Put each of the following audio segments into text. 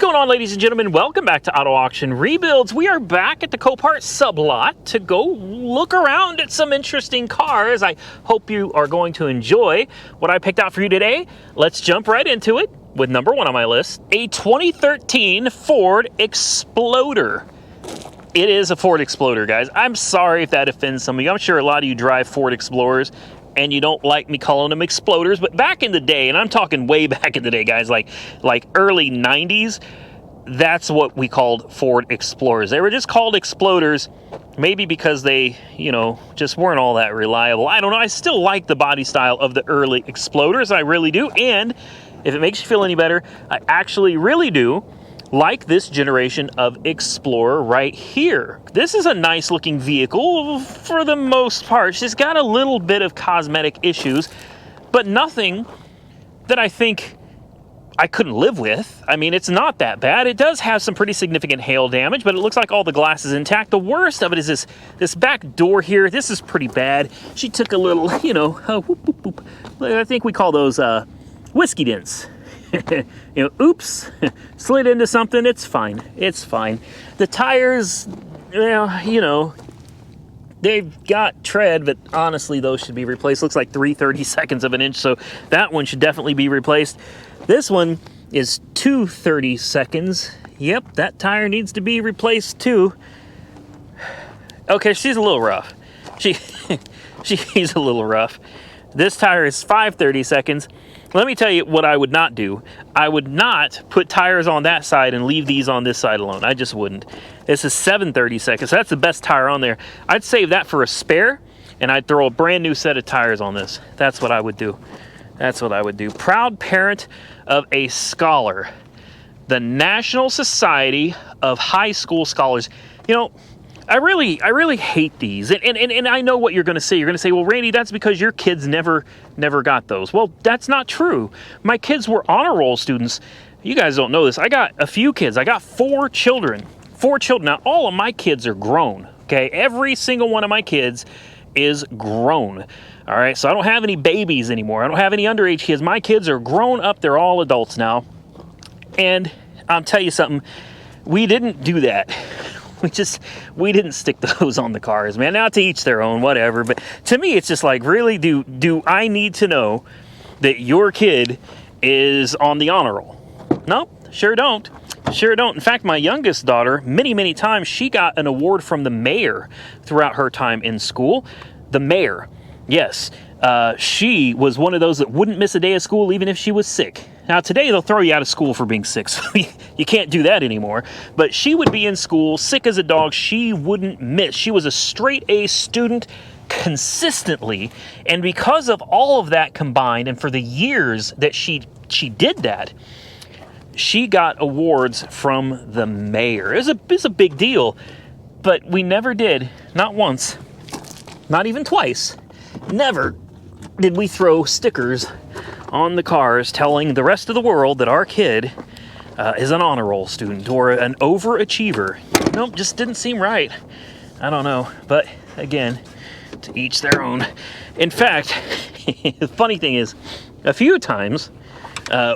going on, ladies and gentlemen? Welcome back to Auto Auction Rebuilds. We are back at the Copart sublot to go look around at some interesting cars. I hope you are going to enjoy what I picked out for you today. Let's jump right into it with number one on my list, a 2013 Ford Exploder. It is a Ford Exploder, guys. I'm sorry if that offends some of you. I'm sure a lot of you drive Ford Explorers and you don't like me calling them Exploders, but back in the day, and I'm talking way back in the day, guys, like early 90s, that's what we called Ford Explorers. They were just called Exploders, maybe because they, just weren't all that reliable. I don't know. I still like the body style of the early Exploders. I really do. And if it makes you feel any better, I actually really do like this generation of Explorer right here. This is a nice looking vehicle for the most part. She's got a little bit of cosmetic issues, but nothing that I think I couldn't live with. I mean, it's not that bad. It does have some pretty significant hail damage, but it looks like all the glass is intact. The worst of it is this back door here. This is pretty bad. She took a little, whoop, whoop, whoop. I think we call those whiskey dents. Oops, slid into something. It's fine. It's fine. The tires, well, they've got tread, but honestly, those should be replaced. Looks like 3/32 of an inch, so that one should definitely be replaced. This one is 2/32. Yep, that tire needs to be replaced too. Okay, she's a little rough. She's a little rough. This tire is 5/32. Let me tell you what I would not do. I would not put tires on that side and leave these on this side alone. I just wouldn't. This is 7/32. So that's the best tire on there. I'd save that for a spare, and I'd throw a brand new set of tires on this. That's what I would do. That's what I would do. Proud parent of a scholar. The National Society of High School Scholars. I really hate these. And I know what you're going to say. You're going to say, well, Randy, that's because your kids never got those. Well, that's not true. My kids were honor roll students. You guys don't know this. I got a few kids. I got 4 children. 4 children. Now, all of my kids are grown, okay? Every single one of my kids is grown, all right? So I don't have any babies anymore. I don't have any underage kids. My kids are grown up. They're all adults now. And I'll tell you something. We didn't do that. We didn't stick those on the cars, man. Now to each their own, whatever. But to me, it's just like, really, do I need to know that your kid is on the honor roll? Nope, sure don't. Sure don't. In fact, my youngest daughter, many times, she got an award from the mayor throughout her time in school. The mayor, yes. She was one of those that wouldn't miss a day of school even if she was sick. Now, today, they'll throw you out of school for being sick, so you can't do that anymore. But she would be in school, sick as a dog. She wouldn't miss. She was a straight A student consistently, and because of all of that combined, and for the years that she did that, she got awards from the mayor. It's a big deal, but we never did, not once, not even twice, never did we throw stickers on the cars telling the rest of the world that our kid is an honor roll student or an overachiever. Nope, just didn't seem right. I don't know, but again, to each their own. In fact, the funny thing is, a few times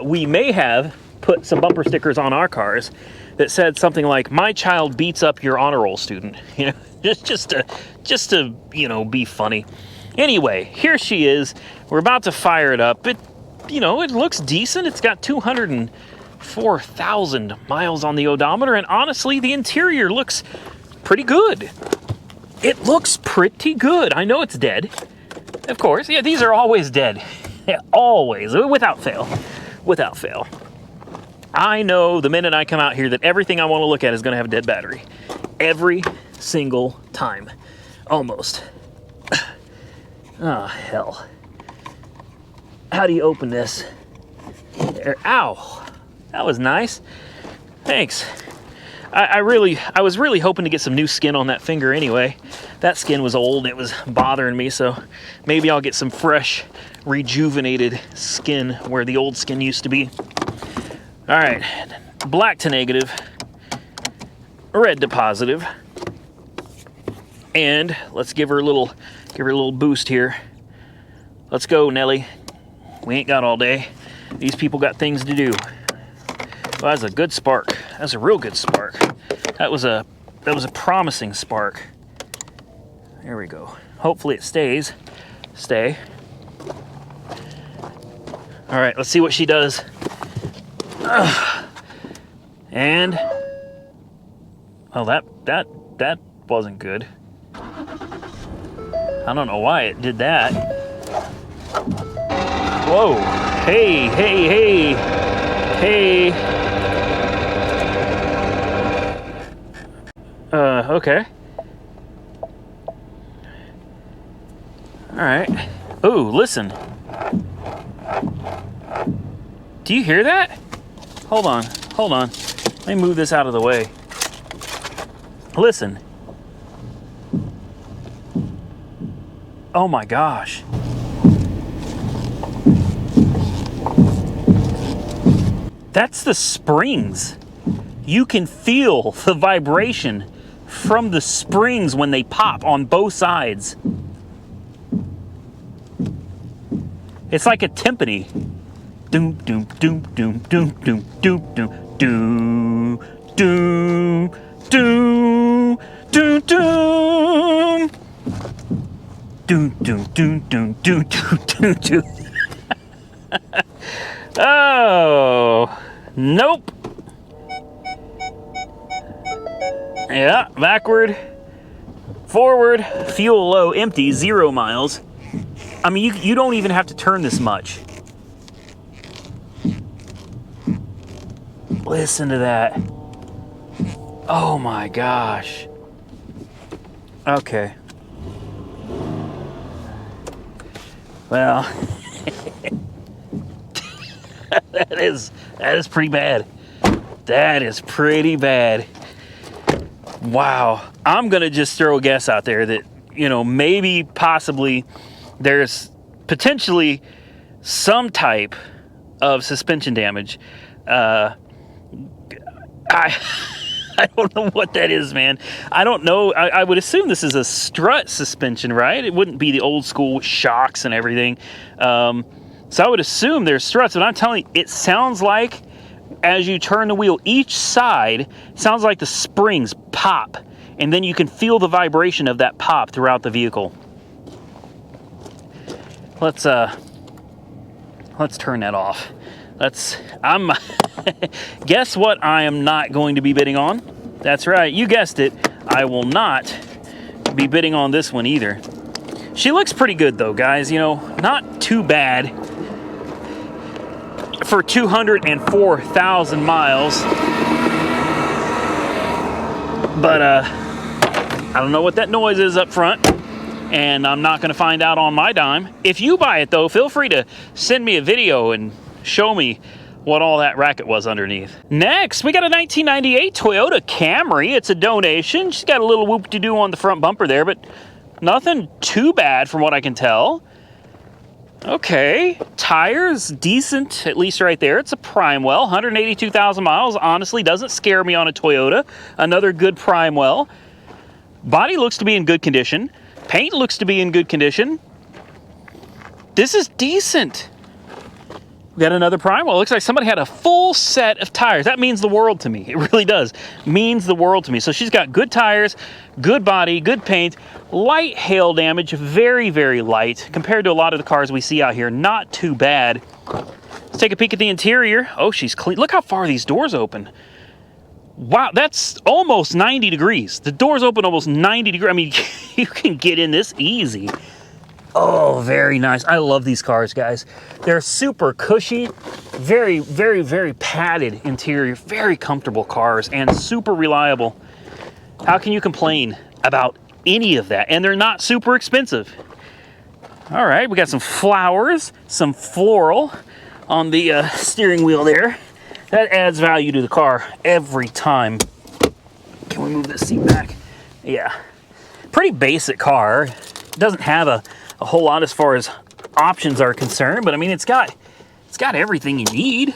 we may have put some bumper stickers on our cars that said something like, "My child beats up your honor roll student." Just to be funny. Anyway, here she is. We're about to fire it up. It looks decent. It's got 204,000 miles on the odometer, and honestly, the interior looks pretty good. It looks pretty good. I know it's dead, of course. Yeah, these are always dead. Yeah, always, without fail. Without fail. I know the minute I come out here that everything I want to look at is going to have a dead battery. Every single time. Almost. Oh, hell. How do you open this? There. Ow. That was nice. Thanks. I was really hoping to get some new skin on that finger anyway. That skin was old. It was bothering me, so maybe I'll get some fresh, rejuvenated skin where the old skin used to be. All right. Black to negative. Red to positive. And let's give her a little boost here. Let's go, Nelly. We ain't got all day. These people got things to do. Well, that's a good spark. That's a real good spark. That was a promising spark. There we go. Hopefully it stays. Stay. All right, let's see what she does. And oh, that wasn't good. I don't know why it did that. Whoa! Hey, hey, hey, hey. Okay. All right. Ooh, listen. Do you hear that? Hold on, hold on. Let me move this out of the way. Listen. Oh my gosh. That's the springs. You can feel the vibration from the springs when they pop on both sides. It's like a timpani. Doom, doom, doom, doom, doom, doom, doom, doom, doom, doom, doom, doom, doom. Doom, doom, doom, doom, doom, doom, doom. Oh, nope. Yeah, backward, forward, fuel low, empty, 0 miles. I mean, you don't even have to turn this much. Listen to that. Oh my gosh. Okay. Well, that is pretty bad. That is pretty bad. Wow. I'm gonna just throw a guess out there that, you know, maybe possibly there's potentially some type of suspension damage. I don't know what that is, man. I don't know. I would assume this is a strut suspension, right? It wouldn't be the old school shocks and everything. So I would assume there's struts, but I'm telling you, it sounds like as you turn the wheel, each side sounds like the springs pop, and then you can feel the vibration of that pop throughout the vehicle. Let's turn that off. Guess what I am not going to be bidding on? That's right, you guessed it. I will not be bidding on this one either. She looks pretty good though, guys. You know, not too bad for 204,000 miles. But I don't know what that noise is up front, and I'm not going to find out on my dime. If you buy it though, feel free to send me a video and show me what all that racket was underneath. Next, we got a 1998 Toyota Camry. It's a donation. She's got a little whoop-de-doo on the front bumper there, but nothing too bad from what I can tell. Okay, tires, decent, at least right there. It's a prime well, 182,000 miles. Honestly, doesn't scare me on a Toyota. Another good prime well. Body looks to be in good condition. Paint looks to be in good condition. This is decent. We got another prime well. Looks like somebody had a full set of tires. That means the world to me. It really does. Means the world to me. So she's got good tires, good body, good paint, light hail damage, very, very light compared to a lot of the cars we see out here. Not too bad. Let's take a peek at the interior. Oh, she's clean. Look how far these doors open. Wow, that's almost 90 degrees. The doors open almost 90 degrees. I mean, you can get in this easy. Oh, very nice. I love these cars, guys. They're super cushy, very, very, very padded interior, very comfortable cars, and super reliable. How can you complain about any of that? And they're not super expensive. All right, we got some flowers, some floral on the steering wheel there. That adds value to the car every time. Can we move this seat back? Yeah. Pretty basic car. Doesn't have a whole lot as far as options are concerned, but I mean, it's got everything you need.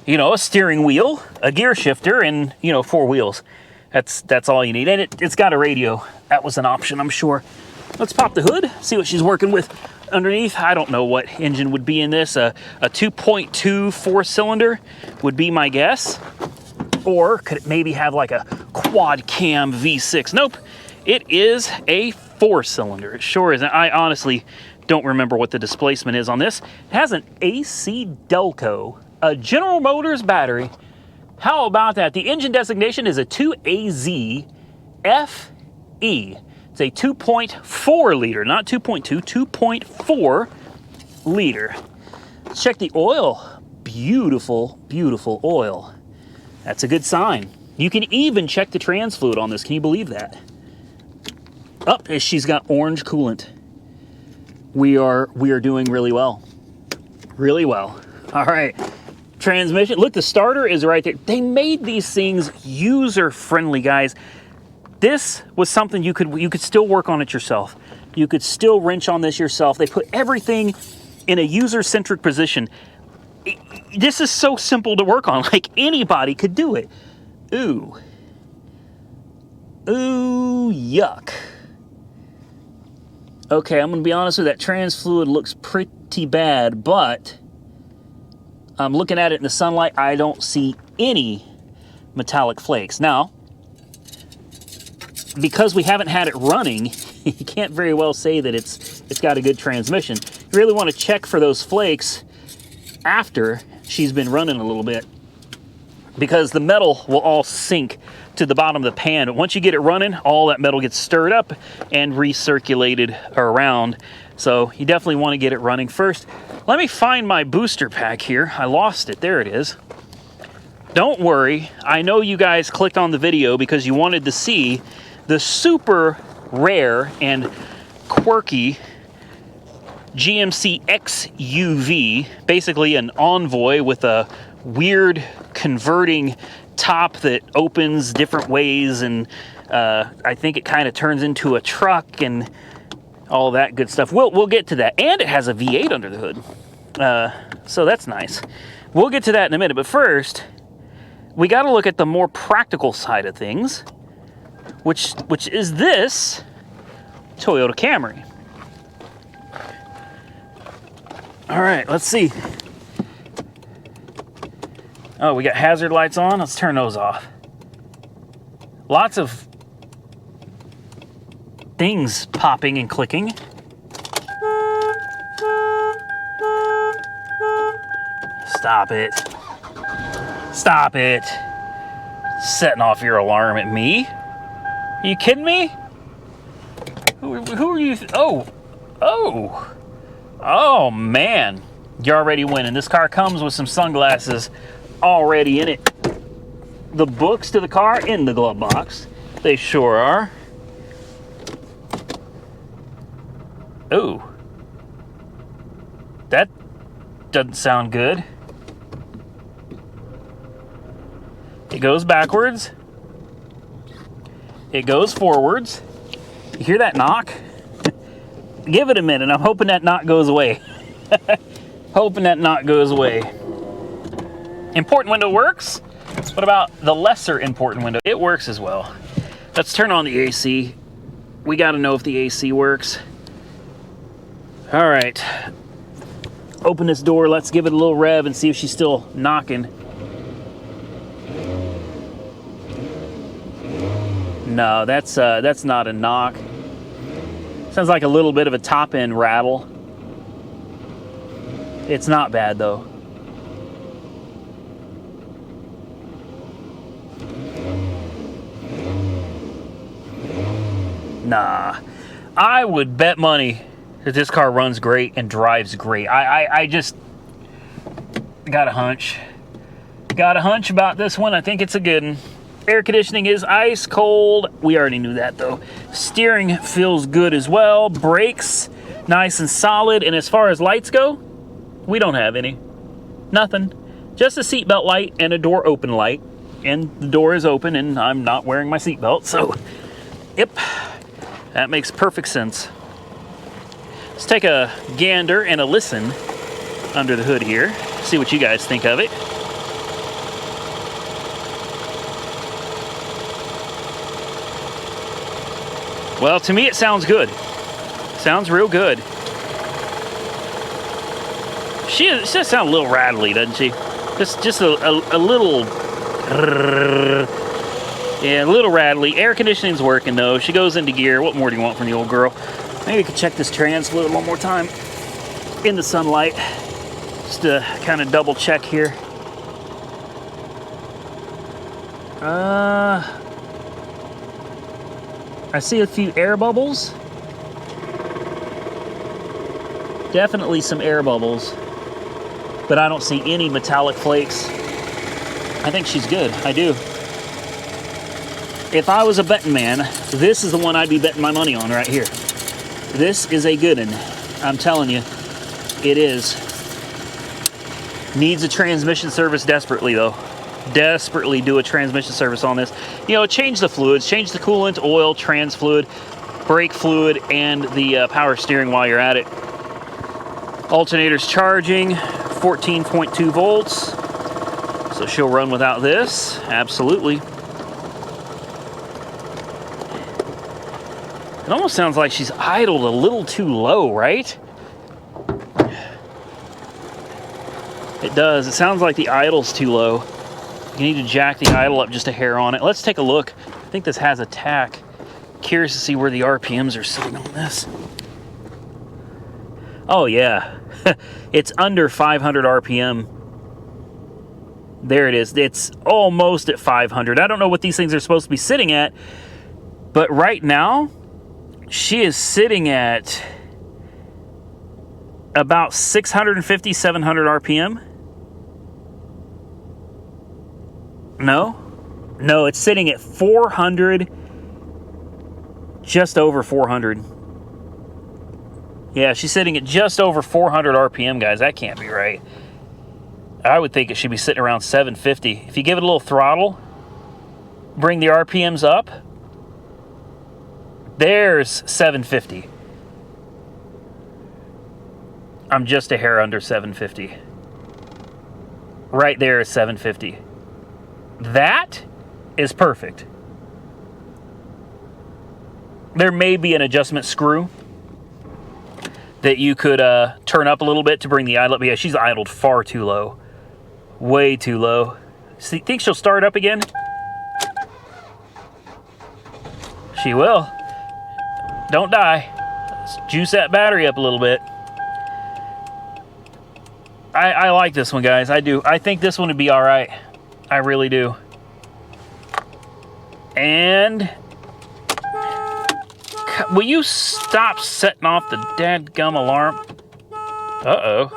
You know, a steering wheel, a gear shifter, and, you know, 4 wheels. That's all you need. And it's got a radio. That was an option, I'm sure. Let's pop the hood, see what she's working with underneath. I don't know what engine would be in this. A 2.2 four-cylinder would be my guess. Or could it maybe have like a quad cam V6? Nope, it is a four-cylinder. It sure is. I honestly don't remember what the displacement is on this. It has an AC Delco, a General Motors battery. How about that? The engine designation is a 2AZ FE. It's a 2.4 liter, not 2.2, 2.4 liter. Let's check the oil. Beautiful, beautiful oil. That's a good sign. You can even check the trans fluid on this. Can you believe that? She's got orange coolant. We are doing really well. Really well. All right. Transmission. Look, the starter is right there. They made these things user-friendly, guys. This was something you could still work on it yourself. You could still wrench on this yourself. They put everything in a user-centric position. This is so simple to work on. Like, anybody could do it. Ooh. Ooh, yuck. Okay, I'm going to be honest with you. That trans fluid looks pretty bad, but I'm looking at it in the sunlight. I don't see any metallic flakes. Now, because we haven't had it running, you can't very well say that it's got a good transmission. You really want to check for those flakes after she's been running a little bit, because the metal will all sink to the bottom of the pan. But once you get it running, all that metal gets stirred up and recirculated around. So you definitely want to get it running first. Let me find my booster pack here. I lost it. There it is. Don't worry. I know you guys clicked on the video because you wanted to see the super rare and quirky GMC XUV, basically an Envoy with a weird converting top that opens different ways, and I think it kind of turns into a truck and all that good stuff. We'll get to that. And it has a V8 under the hood, so that's nice. We'll get to that in a minute, but first we got to look at the more practical side of things, which is this Toyota Camry. All right, let's see. Oh, we got hazard lights on. Let's turn those off. Lots of things popping and clicking. Stop it. Stop it. Setting off your alarm at me. Are you kidding me? Who are you? Oh, man. You're already winning. This car comes with some sunglasses already in it. The books to the car in the glove box. They sure are. Oh. That doesn't sound good. It goes backwards. It goes forwards. You hear that knock? Give it a minute. I'm hoping that knock goes away. Hoping that knock goes away. Important window works. What about the lesser important window? It works as well. Let's turn on the AC. We got to know if the AC works. All right. Open this door. Let's give it a little rev and see if she's still knocking. No, that's not a knock. Sounds like a little bit of a top end rattle. It's not bad though. Nah, I would bet money that this car runs great and drives great. I just got a hunch. Got a hunch about this one. I think it's a good one. Air conditioning is ice cold. We already knew that though. Steering feels good as well. Brakes, nice and solid. And as far as lights go, we don't have any. Nothing. Just a seatbelt light and a door open light. And the door is open and I'm not wearing my seatbelt. So, yep, that makes perfect sense. Let's take a gander and a listen under the hood here. See what you guys think of it. Well, to me, it sounds good. Sounds real good. She just sounds a little rattly, doesn't she? Just a little, yeah, a little rattly. Air conditioning's working though. She goes into gear. What more do you want from the old girl? Maybe we could check this trans fluid one more time in the sunlight, just to kind of double check here. I see a few air bubbles. Definitely some air bubbles, but I don't see any metallic flakes. I think she's good. I do. If I was a betting man, this is the one I'd be betting my money on right here. This is a good one. I'm telling you, it is. Needs a transmission service desperately though. Desperately do a transmission service on this. You know, change the fluids, change the coolant, oil, trans fluid, brake fluid, and the power steering while you're at it. Alternator's charging, 14.2 volts. So she'll run without this, absolutely. It almost sounds like she's idled a little too low, right? It does. It sounds like the idle's too low. You need to jack the idle up just a hair on it. Let's take a look. I think this has a tach. Curious to see where the RPMs are sitting on this. Oh yeah, it's under 500 RPM. There it is. It's almost at 500. I don't know what these things are supposed to be sitting at, but right now, she is sitting at about 650, 700 RPM. No, it's sitting at 400, just over 400. Yeah, she's sitting at just over 400 RPM, guys. That can't be right. I would think it should be sitting around 750. If you give it a little throttle, bring the RPMs up, there's 750. I'm just a hair under 750. Right there is 750. That is perfect. There may be an adjustment screw that you could turn up a little bit to bring the idle up. But yeah, she's idled far too low. Way too low. See, think she'll start up again? She will. Don't die. Let's juice that battery up a little bit. I like this one, guys. I do. I think this one would be all right. I really do. And will you stop setting off the dadgum alarm? Uh-oh.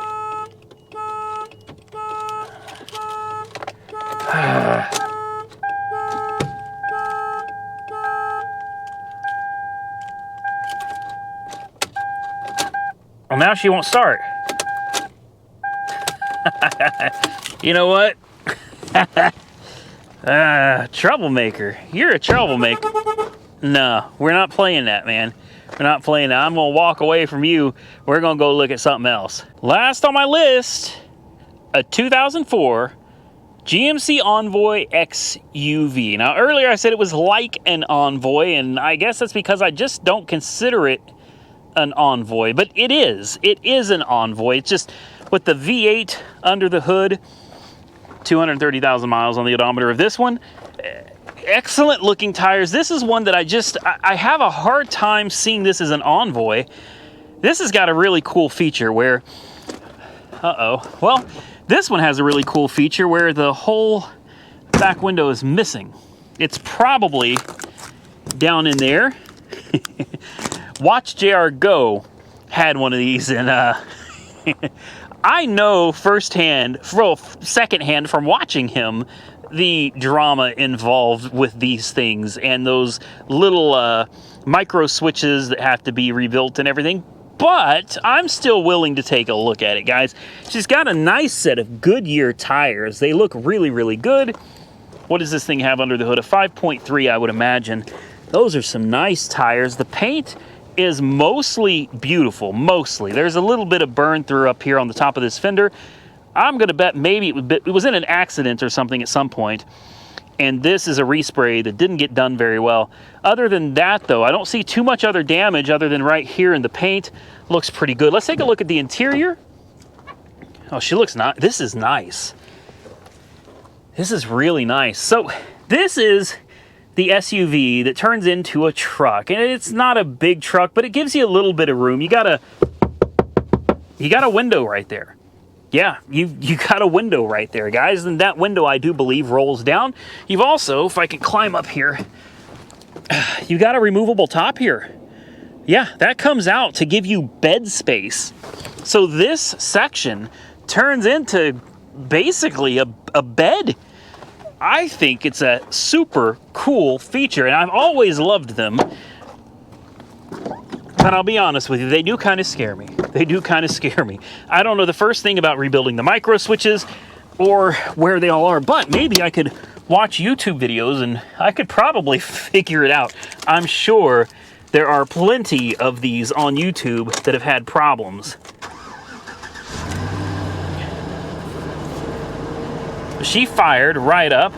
Well, now she won't start. You know what? Troublemaker. You're a troublemaker. No, we're not playing that, man. We're not playing that. I'm going to walk away from you. We're going to go look at something else. Last on my list, a 2004 GMC Envoy XUV. Now, earlier I said it was like an Envoy, and I guess that's because I just don't consider it an Envoy. But it is. It is an Envoy. It's just with the V8 under the hood, 230,000 miles on the odometer of this one. Excellent looking tires. This is one that I have a hard time seeing this as an Envoy. This has got a really cool feature where, well, this one has a really cool feature where the whole back window is missing. It's probably down in there. Watch JR Go had one of these, and I know firsthand, well, secondhand from watching him, the drama involved with these things and those little micro switches that have to be rebuilt and everything. But I'm still willing to take a look at it, guys. She's got a nice set of Goodyear tires. They look really, really good. What does this thing have under the hood? A 5.3, I would imagine. Those are some nice tires. The paint is mostly beautiful, mostly. There's a little bit of burn through up here on the top of this fender. I'm going to bet maybe it was in an accident or something at some point, and this is a respray that didn't get done very well. Other than that, though, I don't see too much other damage other than right here in the paint. Looks pretty good. Let's take a look at the interior. Oh, she looks nice. This is nice. This is really nice. So this is the SUV that turns into a truck, and it's not a big truck, but it gives you a little bit of room. You got a window right there. Yeah, you got a window right there, guys, and that window, I do believe, rolls down. You've also, if I can climb up here, you got a removable top here. Yeah, that comes out to give you bed space. So this section turns into basically a bed. I think it's a super cool feature, and I've always loved them. But I'll be honest with you, they do kind of scare me. They do kind of scare me. I don't know the first thing about rebuilding the micro switches or where they all are, but maybe I could watch YouTube videos and I could probably figure it out. I'm sure there are plenty of these on YouTube that have had problems. She fired right up.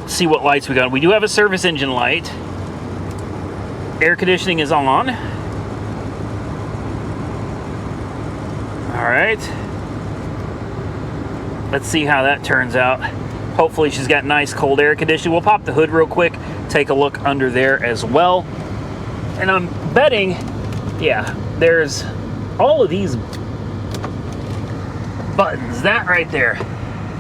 See what lights we got. We do have a service engine light. Air conditioning is on. All right. Let's see how that turns out. Hopefully she's got nice cold air conditioning. We'll pop the hood real quick, take a look under there as well. And I'm betting, yeah, there's all of these buttons. That right there.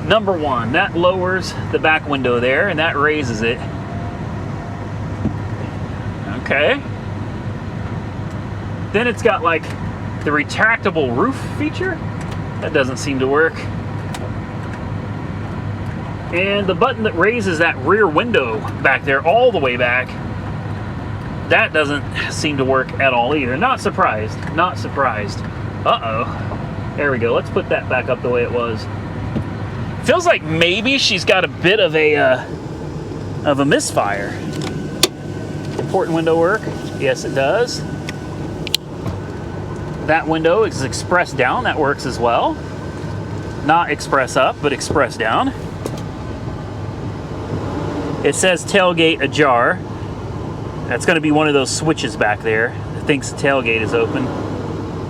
Number one, that lowers the back window there, and that raises it. Okay. Then it's got like the retractable roof feature. That doesn't seem to work. And the button that raises that rear window back there, all the way back, that doesn't seem to work at all either. Not surprised. Not surprised. Uh-oh. There we go. Let's put that back up the way it was. Feels like maybe she's got a bit of a misfire. Important window work. Yes, it does. That window is express down. That works as well. Not express up, but express down. It says tailgate ajar. That's going to be one of those switches back there that thinks the tailgate is open.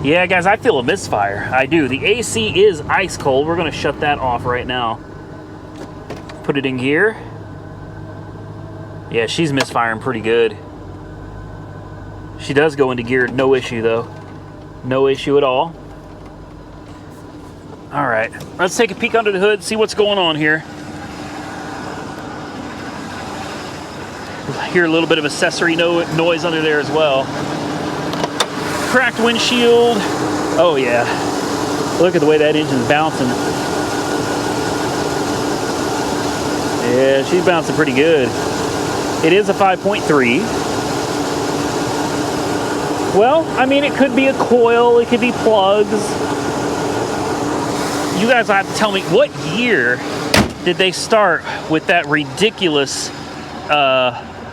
Yeah, guys, I feel a misfire. I do. The AC is ice cold. We're going to shut that off right now. Put it in gear. Yeah, she's misfiring pretty good. She does go into gear, no issue though. No issue at all. All right, let's take a peek under the hood, see what's going on here. Hear a little bit of accessory noise under there as well. Cracked windshield. Oh yeah. Look at the way that engine's bouncing. Yeah, she's bouncing pretty good. It is a 5.3. Well, I mean, it could be a coil, it could be plugs. You guys will have to tell me, what year did they start with that ridiculous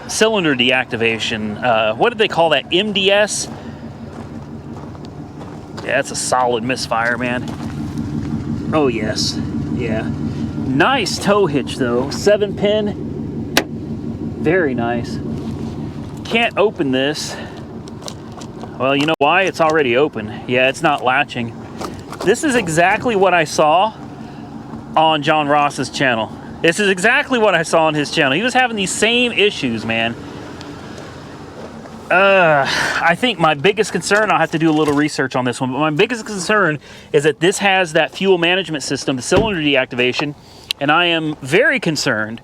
cylinder deactivation? What did they call that? MDS? Yeah, that's a solid misfire, man. Oh, yes. Yeah. Nice tow hitch, though. 7-pin. Very nice. Can't open this. Well, you know why? It's already open. Yeah, it's not latching. This is exactly what I saw on John Ross's channel. This is exactly what I saw on his channel. He was having these same issues, man. I think my biggest concern, I'll have to do a little research on this one, but my biggest concern is that this has that fuel management system, the cylinder deactivation, and I am very concerned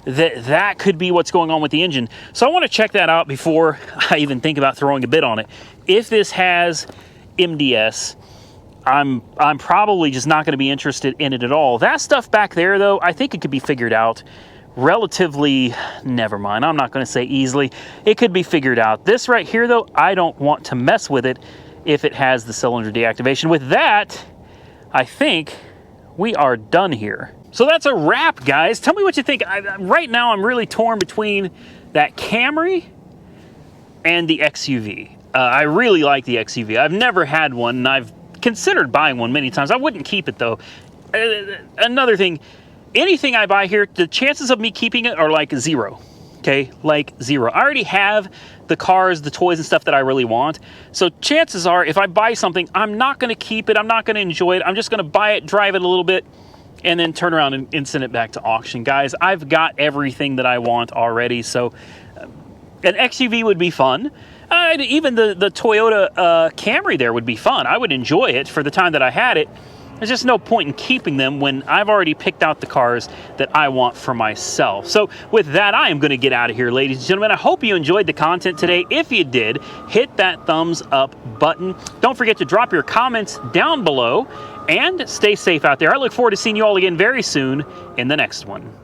that that could be what's going on with the engine. So I want to check that out before I even think about throwing a bid on it. If this has MDS, I'm probably just not going to be interested in it at all. That stuff back there, though, I think it could be figured out relatively, never mind, I'm not going to say easily. It could be figured out. This right here, though, I don't want to mess with it if it has the cylinder deactivation. With that, I think we are done here. So that's a wrap, guys. Tell me what you think. Right now, I'm really torn between that Camry and the XUV. I really like the XUV. I've never had one, and I've considered buying one many times. I wouldn't keep it, though. Another thing, anything I buy here, the chances of me keeping it are like zero. Okay, like zero. I already have the cars, the toys and stuff that I really want. So chances are, if I buy something, I'm not going to keep it. I'm not going to enjoy it. I'm just going to buy it, drive it a little bit, and then turn around and send it back to auction. Guys, I've got everything that I want already. So an XUV would be fun. Even the Toyota Camry there would be fun. I would enjoy it for the time that I had it. There's just no point in keeping them when I've already picked out the cars that I want for myself. So with that, I am going to get out of here, ladies and gentlemen. I hope you enjoyed the content today. If you did, hit that thumbs up button. Don't forget to drop your comments down below and stay safe out there. I look forward to seeing you all again very soon in the next one.